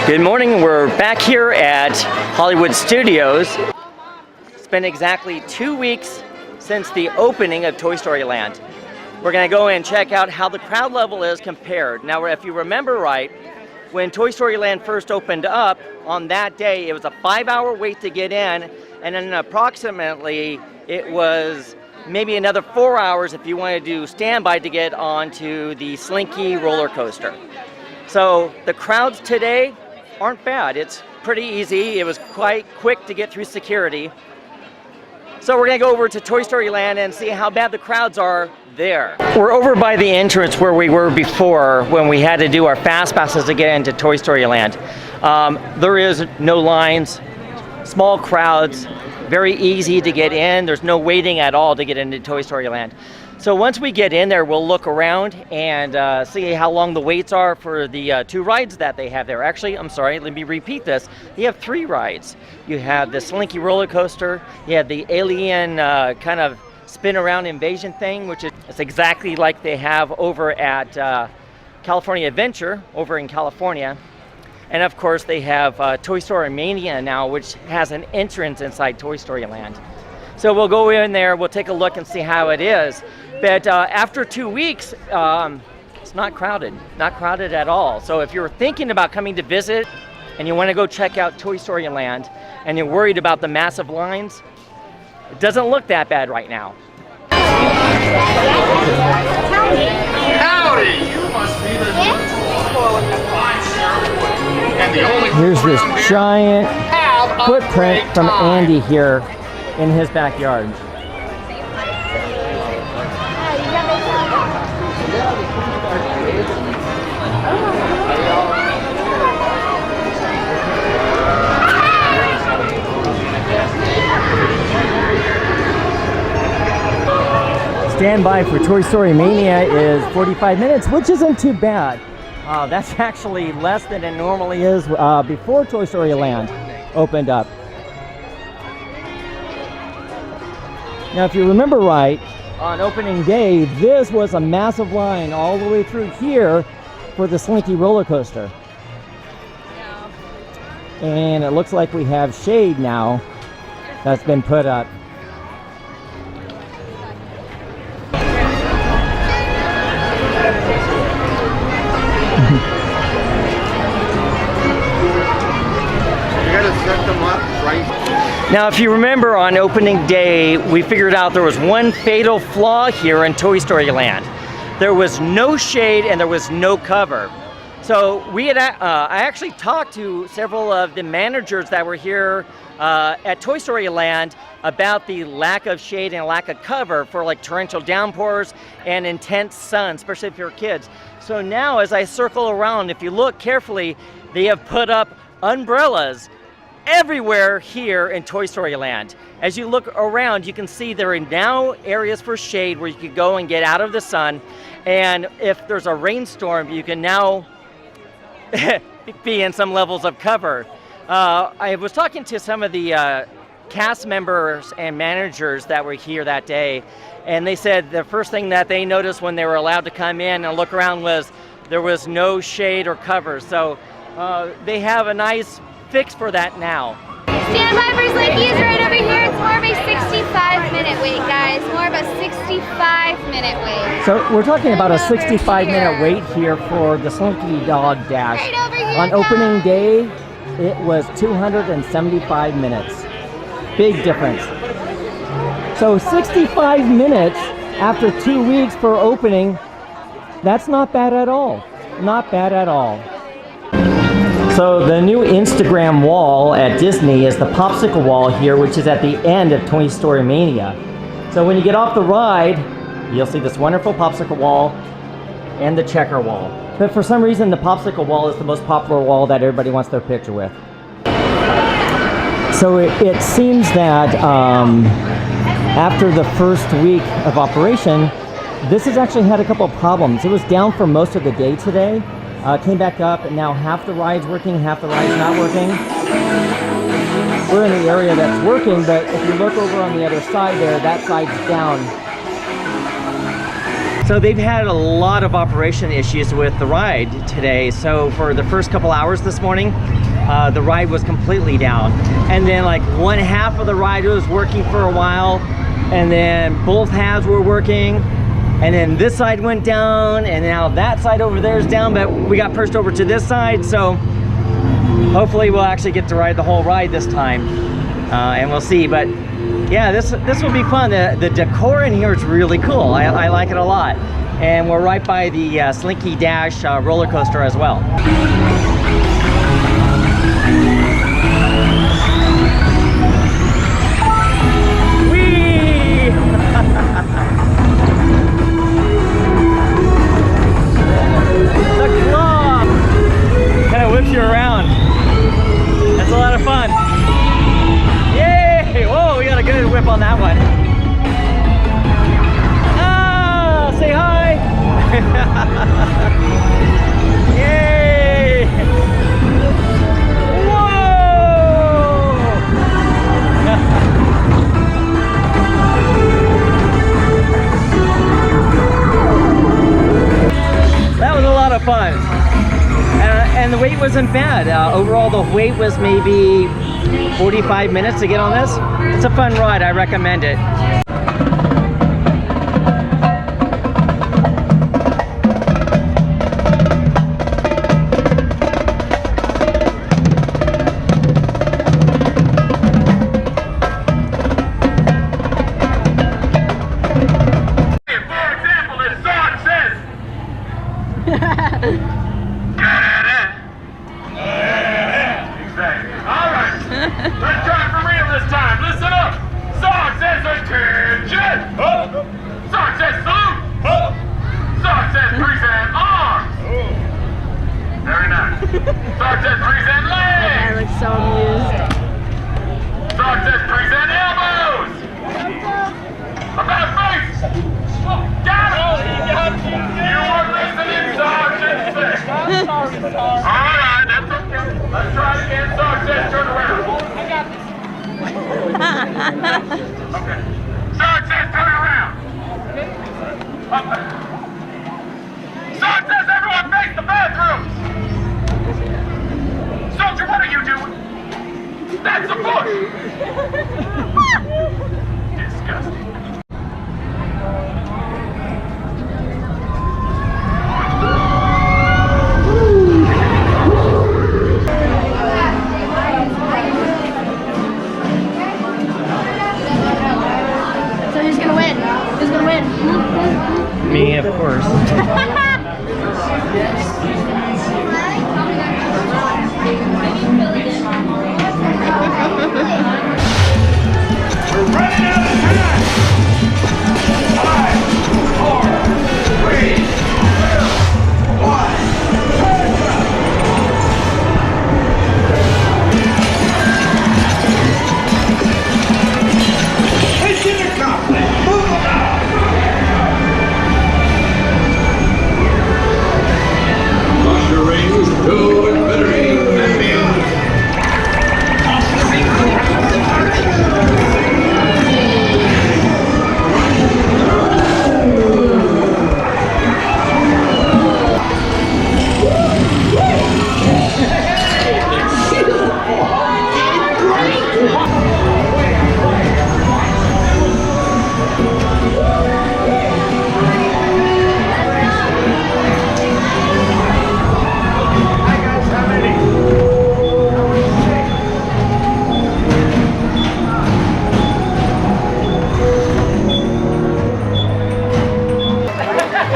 Good morning, we're back here at Hollywood Studios. It's been exactly 2 weeks since the opening of Toy Story Land. We're going to go and check out how the crowd level is compared. Now, if you remember right, when Toy Story Land first opened up, on that day, it was a 5-hour wait to get in, and then approximately it was maybe another 4 hours if you wanted to do standby to get onto the Slinky roller coaster. So the crowds today aren't bad. It's pretty easy. It was quite quick to get through security. So we're going to go over to Toy Story Land and see how bad the crowds are there. We're over by the entrance where we were before when we had to do our fast passes to get into Toy Story Land. There is no lines, small crowds, very easy to get in. There's no waiting at all to get into Toy Story Land. So once we get in there, we'll look around and see how long the waits are for the 2 rides that they have there. Actually, I'm sorry, let me repeat this. You have 3 rides. You have the Slinky roller coaster, you have the alien kind of spin around invasion thing, which is exactly like they have over at California Adventure over in California. And of course, they have Toy Story Mania now, which has an entrance inside Toy Story Land. So we'll go in there, we'll take a look and see how it is. But after 2 weeks, it's not crowded at all. So if you're thinking about coming to visit and you want to go check out Toy Story Land and you're worried about the massive lines, it doesn't look that bad right now. Howdy! You must be the Here's this giant footprint from Andy here in his backyard. Standby for Toy Story Mania is 45 minutes, which isn't too bad. That's actually less than it normally is before Toy Story Land opened up. Now, if you remember right, on opening day, this was a massive line all the way through here for the Slinky roller coaster. And it looks like we have shade now that's been put up. Now, if you remember on opening day, we figured out there was one fatal flaw here in Toy Story Land. There was no shade and there was no cover. So I actually talked to several of the managers that were here at Toy Story Land about the lack of shade and lack of cover for like torrential downpours and intense sun, especially if you're kids. So now as I circle around, if you look carefully, they have put up umbrellas everywhere here in Toy Story Land. As you look around, you can see there are now areas for shade where you can go and get out of the sun. And if there's a rainstorm, you can now be in some levels of cover. I was talking to some of the cast members and managers that were here that day, and they said the first thing that they noticed when they were allowed to come in and look around was there was no shade or cover. So they have a nice fix for that now. Standby for Slinky is right over here. It's more of a 65-minute wait, guys. More of a 65-minute wait. So we're talking about a 65-minute wait here for the Slinky Dog Dash. Right over here, on opening day, it was 275 minutes. Big difference. So 65 minutes after 2 weeks for opening, that's not bad at all. Not bad at all. So the new Instagram wall at Disney is the Popsicle Wall here, which is at the end of Toy Story Mania. So when you get off the ride, you'll see this wonderful Popsicle Wall and the checker wall. But for some reason, the Popsicle Wall is the most popular wall that everybody wants their picture with. So it seems that after the first week of operation, this has actually had a couple of problems. It was down for most of the day today. Came back up, and now half the ride's working, half the ride's not working. We're in the area that's working, but if you look over on the other side there, that side's down. So they've had a lot of operation issues with the ride today. So for the first couple hours this morning, the ride was completely down. And then like one half of the ride was working for a while, and then both halves were working. And then this side went down, and now that side over there is down, but we got pushed over to this side. So hopefully we'll actually get to ride the whole ride this time, and we'll see. But yeah, this will be fun. The decor in here is really cool. I like it a lot. And we're right by the Slinky Dash roller coaster as well. Whee! The claw kind of whips you around. That's a lot of fun. Yay! Whoa, we got a good whip on that one. Ah, say hi! Yay! Whoa! That was a lot of fun. And the wait wasn't bad. Overall, the wait was maybe 45 minutes to get on this. It's a fun ride. I recommend it. Me, of course. We're running out of time! 5, 4, 3, 2, 1. Mission accomplished! Move along! Rings, go and bettering and beyond.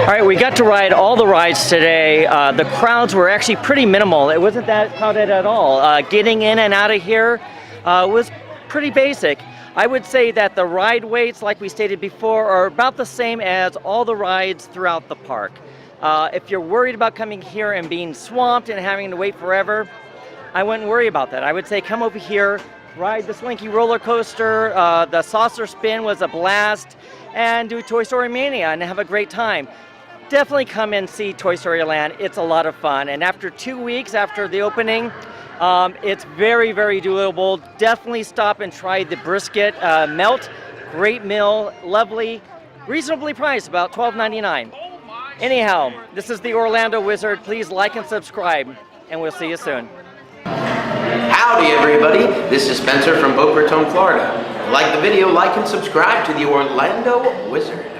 All right, we got to ride all the rides today. The crowds were actually pretty minimal. It wasn't that crowded at all. Getting in and out of here was pretty basic. I would say that the ride waits, like we stated before, are about the same as all the rides throughout the park. If you're worried about coming here and being swamped and having to wait forever, I wouldn't worry about that. I would say come over here, ride the Slinky roller coaster. The saucer spin was a blast, and do Toy Story Mania and have a great time. Definitely come and see Toy Story Land. It's a lot of fun. And after 2 weeks after the opening, it's very, very doable. Definitely stop and try the brisket melt. Great meal, lovely, reasonably priced, about $12.99. Anyhow, this is the Orlando Wizard. Please like and subscribe, and we'll see you soon. Howdy everybody, this is Spencer from Boca Raton, Florida. If you like the video, like and subscribe to the Orlando Wizard.